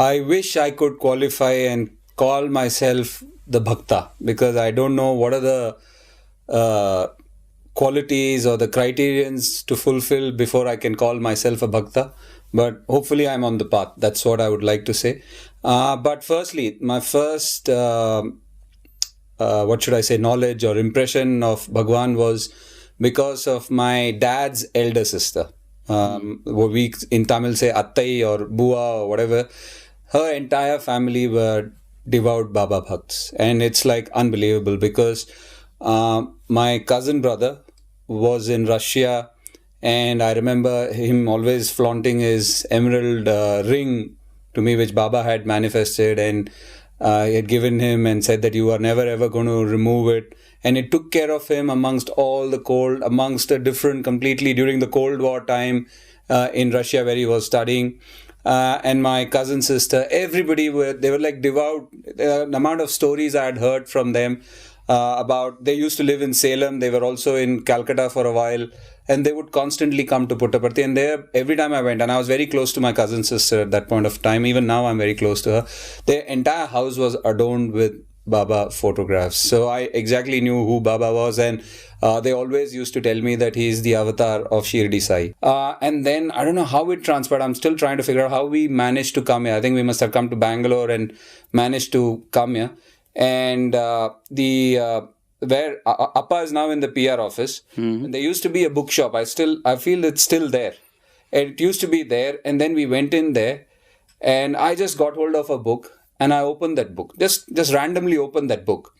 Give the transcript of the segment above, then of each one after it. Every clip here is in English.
I wish I could qualify and call myself the Bhakta, because I don't know what are the qualities or the criterions to fulfill before I can call myself a Bhakta. But hopefully I'm on the path. That's what I would like to say. But firstly, my first, knowledge or impression of Bhagwan was because of my dad's elder sister. We in Tamil say Attai or Bua or whatever. Her entire family were devout Baba Bhakts. And it's like unbelievable, because my cousin brother was in Russia, and I remember him always flaunting his emerald ring to me, which Baba had manifested, and he had given him and said that you are never ever going to remove it. And it took care of him amongst all the cold, amongst a different, completely during the Cold War time in Russia where he was studying. And my cousin sister, everybody they were like devout. The amount of stories I had heard from them about, they used to live in Salem. They were also in Calcutta for a while, and they would constantly come to Puttaparthi. And there, every time I went, and I was very close to my cousin sister at that point of time. Even now, I'm very close to her. Their entire house was adorned with Baba photographs. So I exactly knew who Baba was, and they always used to tell me that he is the avatar of Shirdi Sai. And then I don't know how it transpired. I'm still trying to figure out how we managed to come here. I think we must have come to Bangalore and managed to come here. And where Appa is now in the PR office. And there used to be a bookshop. I feel it's still there. It used to be there, and then we went in there, and I just got hold of a book. And I opened that book, just randomly opened that book.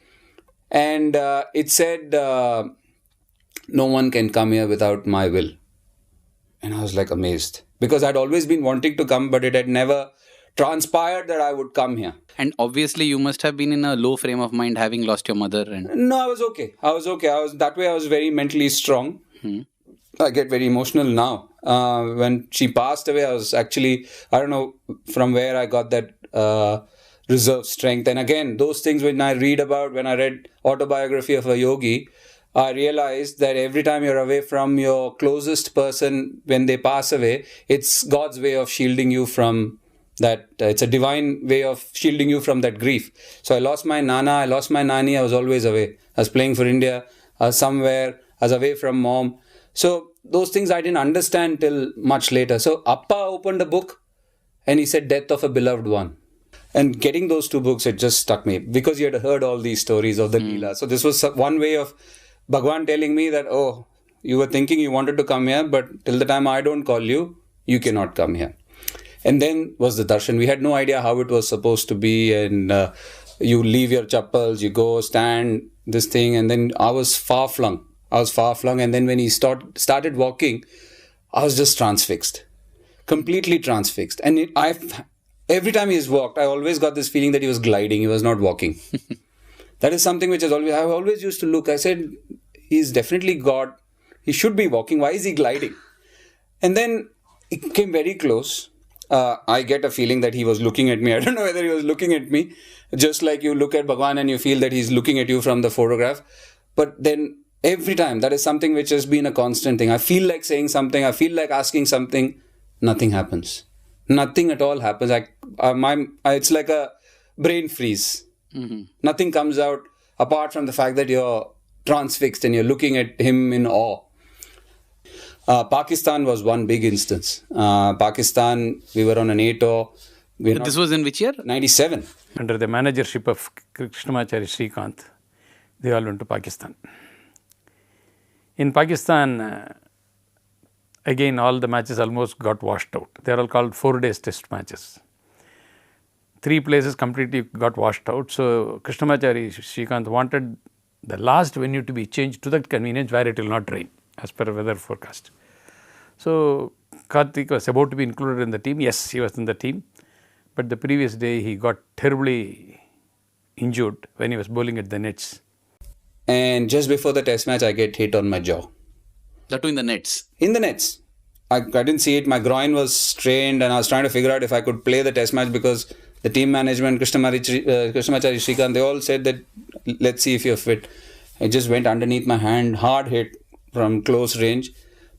And it said, no one can come here without my will. And I was like amazed, because I'd always been wanting to come, but it had never transpired that I would come here. And obviously you must have been in a low frame of mind, having lost your mother. No, I was okay. I was very mentally strong. I get very emotional now. When she passed away, I was actually, I don't know from where I got that reserve strength. And again, those things when I read Autobiography of a Yogi, I realized that every time you're away from your closest person, when they pass away, it's God's way of shielding you from that. It's a divine way of shielding you from that grief. So I lost my Nana, I lost my Nani, I was always away. I was playing for India, I was somewhere, I was away from mom. So those things I didn't understand till much later. So Appa opened a book and he said, Death of a Beloved One. And getting those two books, it just stuck me, because you had heard all these stories of the Leela. So this was one way of Bhagwan telling me that, oh, you were thinking you wanted to come here, but till the time I don't call you, you cannot come here. And then was the darshan. We had no idea how it was supposed to be. And you leave your chappals, you go stand, this thing. And then I was far flung. And then when he started walking, I was just transfixed. Completely transfixed. And every time he's walked, I always got this feeling that he was gliding. He was not walking. That is something which I've always used to look. I said, he's definitely God. He should be walking. Why is he gliding? And then it came very close. I get a feeling that he was looking at me. I don't know whether he was looking at me, just like you look at Bhagwan and you feel that he's looking at you from the photograph. But then every time, that is something which has been a constant thing. I feel like saying something. I feel like asking something. Nothing happens. Nothing at all happens. It's like a brain freeze. Nothing comes out apart from the fact that you're transfixed and you're looking at him in awe. Pakistan was one big instance. Pakistan, we were on an 8-hour. This was in which year? 97. Under the managership of Krishnamacharya Srikanth, they all went to Pakistan. In Pakistan, again, all the matches almost got washed out. They are all called 4-day test matches. 3 places completely got washed out. So, Krishnamacharya Srikanth wanted the last venue to be changed to that convenience where it will not rain, as per weather forecast. So, Kartik was about to be included in the team. Yes, he was in the team. But the previous day, he got terribly injured when he was bowling at the nets. And just before the test match, I get hit on my jaw. That too in the nets? In the nets. I didn't see it. My groin was strained and I was trying to figure out if I could play the test match, because the team management, Krishnamacharya Srikanth, they all said that let's see if you're fit. It just went underneath my hand, hard hit from close range.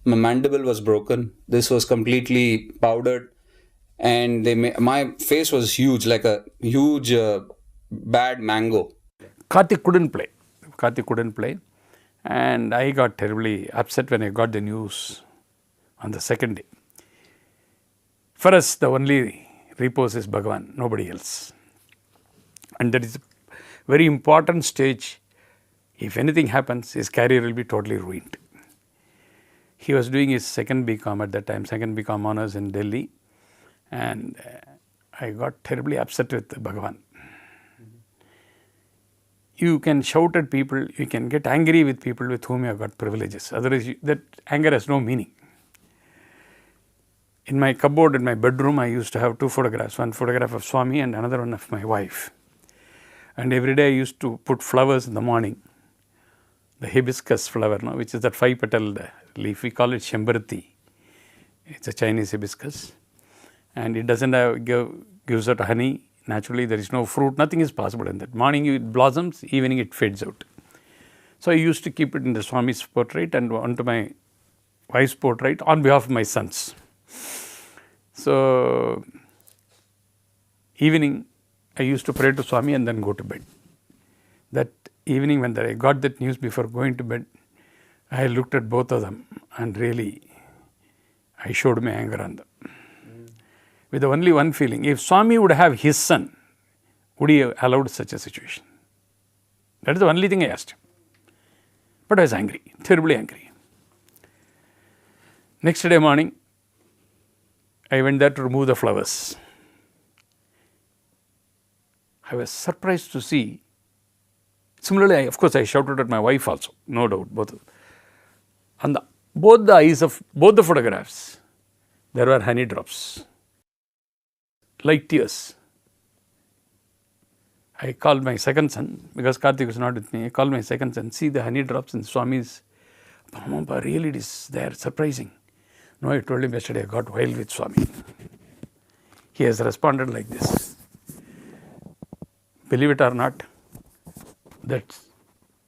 My mandible was broken. This was completely powdered. and my face was huge, like a huge bad mango. Kartik couldn't play. Kartik couldn't play. And I got terribly upset when I got the news on the second day. For us, the only repose is Bhagavan, nobody else. And that is a very important stage. If anything happens, his career will be totally ruined. He was doing his second BCom at that time, second BCom honors in Delhi. And I got terribly upset with Bhagavan. You can shout at people, you can get angry with people with whom you have got privileges. Otherwise, that anger has no meaning. In my cupboard in my bedroom, I used to have two photographs, one photograph of Swami and another one of my wife. And every day I used to put flowers in the morning, the hibiscus flower, no, which is that 5-petaled leaf. We call it Shembarati. It's a Chinese hibiscus. And it doesn't have, gives out honey. Naturally, there is no fruit, nothing is possible in that. Morning it blossoms, evening it fades out. So I used to keep it in the Swami's portrait and onto my wife's portrait on behalf of my sons. So, evening I used to pray to Swami and then go to bed. That evening when I got that news before going to bed, I looked at both of them and really I showed my anger on them. With only one feeling, if Swami would have his son, would he have allowed such a situation? That is the only thing I asked him. But I was angry, terribly angry. Next day morning, I went there to remove the flowers. I was surprised to see. Similarly, of course, I shouted at my wife also, no doubt, both. On both the eyes of both the photographs, there were honey drops, like tears. I called my second son, because Kartik was not with me. I called my second son, see the honey drops in Swami's. Mama, really it is there, surprising. No, I told him yesterday I got wild with Swami. He has responded like this. Believe it or not, that's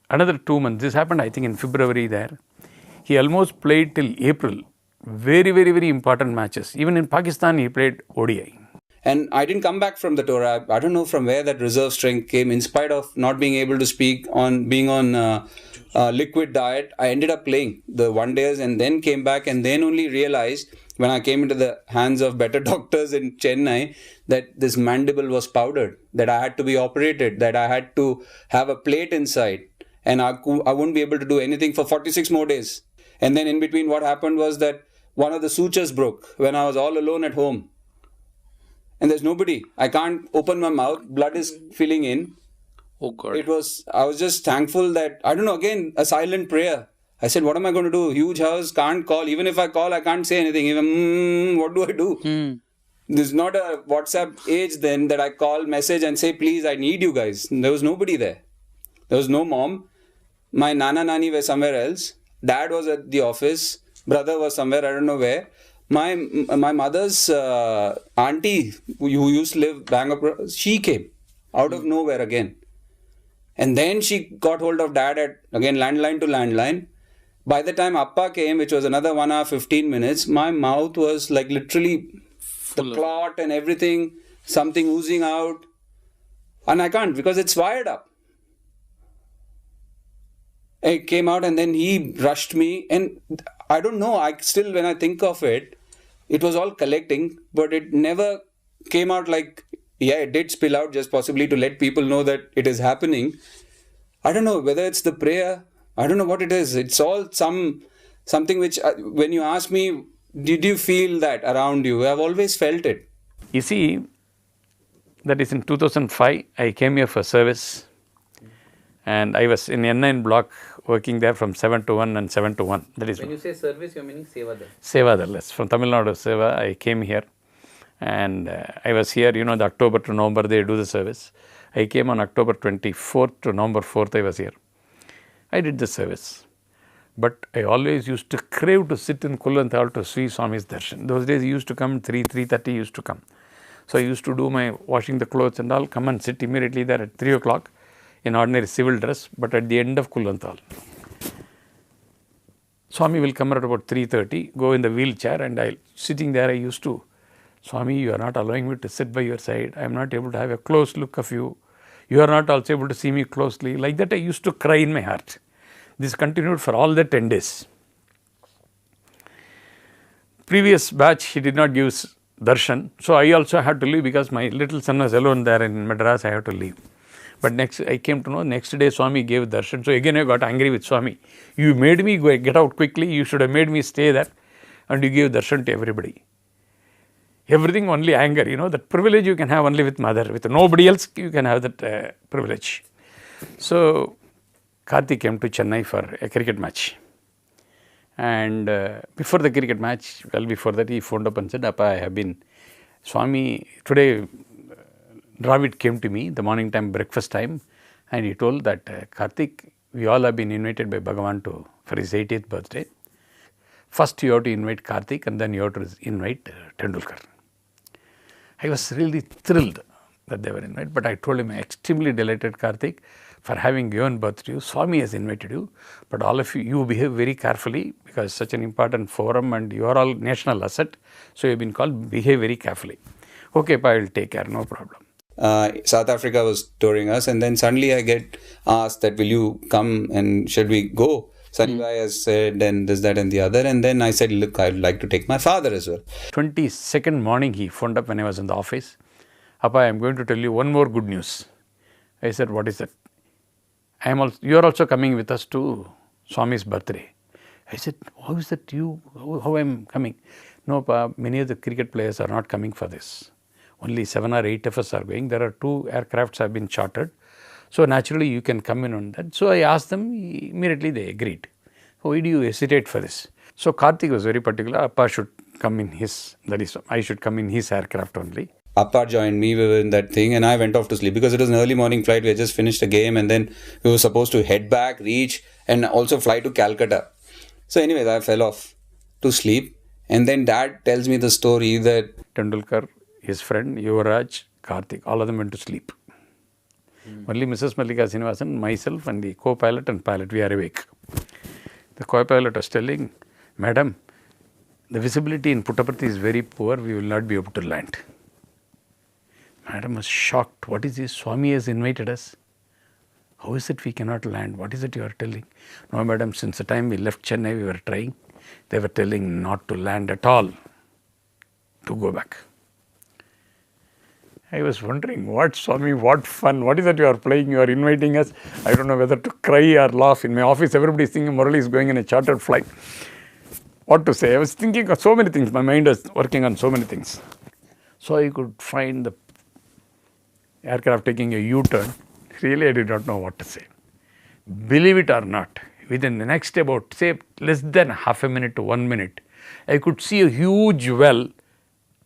another 2 months. This happened, I think, in February there. He almost played till April. Very, very, very important matches. Even in Pakistan, he played ODI. And I didn't come back from the tour. I don't know from where that reserve strength came. In spite of not being able to speak, on being on liquid diet, I ended up playing the one days and then came back and then only realized when I came into the hands of better doctors in Chennai that this mandible was powdered, that I had to be operated, that I had to have a plate inside and I wouldn't be able to do anything for 46 more days. And then in between what happened was that one of the sutures broke when I was all alone at home. And there's nobody. I can't open my mouth. Blood is filling in. Oh God. I was just thankful that, I don't know, again, a silent prayer. I said, what am I going to do? Huge house, can't call. Even if I call, I can't say anything. Even, what do I do? There's not a WhatsApp age then that I call, message and say, please, I need you guys. There was nobody there. There was no mom. My nana, nani were somewhere else. Dad was at the office. Brother was somewhere, I don't know where. My mother's auntie who used to live Bangalore, she came out of nowhere again. And then she got hold of Dad at, again, landline to landline. By the time Appa came, which was another 1 hour, 15 minutes, my mouth was like literally the clot and everything, something oozing out. And I can't because it's wired up. It came out and then he rushed me and I don't know, I still when I think of it, it was all collecting, but it never came out like, yeah, it did spill out just possibly to let people know that it is happening. I don't know whether it's the prayer, I don't know what it is. It's all something which when you ask me, did you feel that around you? I've always felt it. You see, that is in 2005, I came here for service and I was in N9 block working there from 7 to 1 and 7 to 1. That is when you say service, you're meaning Sevadal. Sevadal, yes. From Tamil Nadu, Seva, I came here and I was here, the October to November they do the service. I came on October 24th to November 4th, I was here. I did the service. But I always used to crave to sit in Kulanthal to see Swami's darshan. Those days he used to come, 3:30 used to come. So I used to do my washing the clothes and all, come and sit immediately there at 3 o'clock in ordinary civil dress, but at the end of Kulanthal. Swami will come at about 3:30, go in the wheelchair and sitting there I used to Swami, you are not allowing me to sit by your side. I am not able to have a close look of you. You are not also able to see me closely. Like that I used to cry in my heart. This continued for all the 10 days. Previous batch, he did not give darshan. So I also had to leave because my little son was alone there in Madras. I had to leave. But next, I came to know next day Swami gave darshan. So again I got angry with Swami. You made me get out quickly. You should have made me stay there. And you gave darshan to everybody. Everything only anger. That privilege you can have only with mother. With nobody else you can have that privilege. So Kartik came to Chennai for a cricket match. And before the cricket match, well before that, he phoned up and said, Appa, I have been, Swami, today Dravid came to me, the morning time, breakfast time, and he told that, Kartik, we all have been invited by Bhagavan for his 80th birthday. First you have to invite Kartik and then you have to invite Tendulkar. I was really thrilled that they were invited, but I told him, I am extremely delighted, Kartik, for having given birth to you. Swami has invited you, but all of you behave very carefully because such an important forum and you are all national asset. So you have been called, behave very carefully. Okay, Pa, I will take care, no problem. South Africa was touring us, and then suddenly I get asked that, will you come and should we go? Sunny Bhai has said, and this, that and the other. And then I said, look, I would like to take my father as well. 22nd morning he phoned up when I was in the office. Appa, I am going to tell you one more good news. I said, what is that? You are also coming with us to Swami's birthday. I said, how is that you? How I am coming? No, Pa, many of the cricket players are not coming for this. Only 7 or 8 of us are going. There are 2 aircrafts have been chartered. So naturally you can come in on that. So I asked them, immediately they agreed. Why do you hesitate for this? So Kartik was very particular. Appa should come in his, that is, I should come in his aircraft only. Appa joined me, we were in that thing, and I went off to sleep because it was an early morning flight. We had just finished a game and then we were supposed to head back, reach, and also fly to Calcutta. So anyways, I fell off to sleep, and then Dad tells me the story that Tendulkar, his friend, Yuvraj, Kartik, all of them went to sleep. Only Mrs. Mallika Srinivasan, myself and the co-pilot and pilot, we are awake. The co-pilot was telling, Madam, the visibility in Puttaparthi is very poor, we will not be able to land. Madam was shocked. What is this? Swami has invited us. How is it we cannot land? What is it you are telling? No, madam, since the time we left Chennai, we were trying. They were telling not to land at all, to go back. I was wondering, what Swami, what fun, what is that you are playing? You are inviting us. I don't know whether to cry or laugh. In my office, everybody is thinking Murali is going in a chartered flight. What to say? I was thinking of so many things. My mind was working on so many things. So I could find the aircraft taking a U-turn. Really, I did not know what to say. Believe it or not, within the next about, say, less than half a minute to 1 minute, I could see a huge well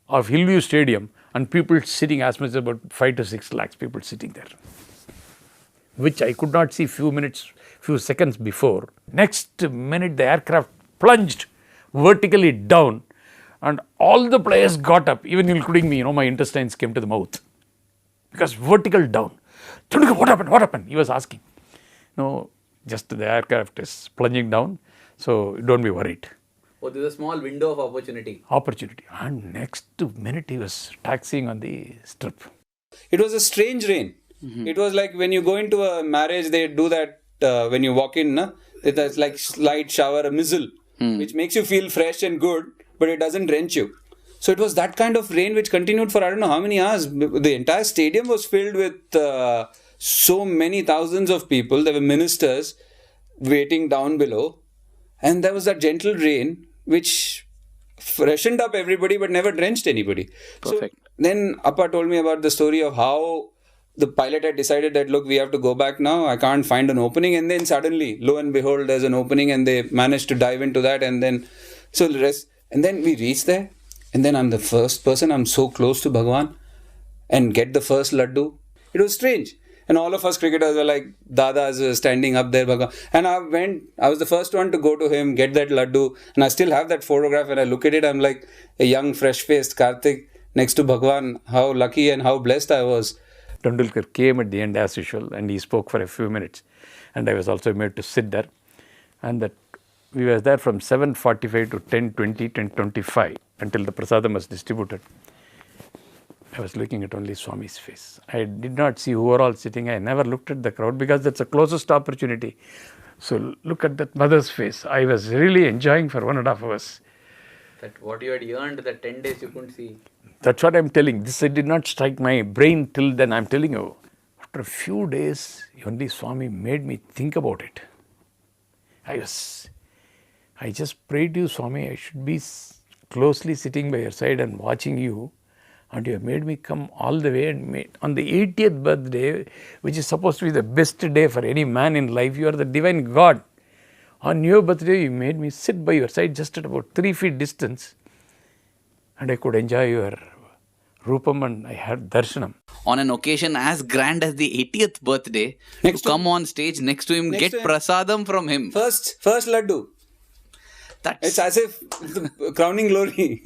of Hillview Stadium and people sitting, as much as about 5 to 6 lakhs people sitting there, which I could not see few seconds before. Next minute, the aircraft plunged vertically down and all the players got up, even including me, my intestines came to the mouth. Because vertical down. What happened? What happened? He was asking. No, just the aircraft is plunging down, so don't be worried. Oh, there's a small window of opportunity. And next minute he was taxiing on the strip. it was a strange rain. It was like when you go into a marriage, they do that when you walk in, there's like slight shower, a mizzle, which makes you feel fresh and good, but it doesn't drench you. So it was that kind of rain which continued for I don't know how many hours. The entire stadium was filled with so many thousands of people. There were ministers waiting down below. And there was that gentle rain which freshened up everybody but never drenched anybody. Perfect. So then Appa told me about the story of how the pilot had decided that, look, we have to go back now. I can't find an opening. And then suddenly, lo and behold, there's an opening and they managed to dive into that. And then, and then we reached there. And then I'm the first person, I'm so close to Bhagwan and get the first laddu. It was strange. And all of us cricketers were like, Dadas standing up there, Bhagwan. And I was the first one to go to him, get that laddu. And I still have that photograph and I look at it, I'm like a young, fresh-faced Kartik next to Bhagwan. How lucky and how blessed I was. Tendulkar came at the end as usual and he spoke for a few minutes. And I was also made to sit there. And that we were there from 7:45 to 10:20, 10:25 until the prasadam was distributed. I was looking at only Swami's face. I did not see who were all sitting. I never looked at the crowd because that's the closest opportunity. So look at that mother's face. I was really enjoying for 1.5 hours. That what you had earned, the 10 days you couldn't see. That's what I'm telling. This did not strike my brain till then. I'm telling you, after a few days, only Swami made me think about it. I just prayed to you, Swami, I should be closely sitting by your side and watching you. And you have made me come all the way and on the 80th birthday, which is supposed to be the best day for any man in life, you are the divine God. On your birthday, you made me sit by your side just at about 3 feet distance. And I could enjoy your Rupam and I had Darshanam. On an occasion as grand as the 80th birthday, Next to come on stage next to him, get prasadam from him. First laddu. It's as if the crowning glory.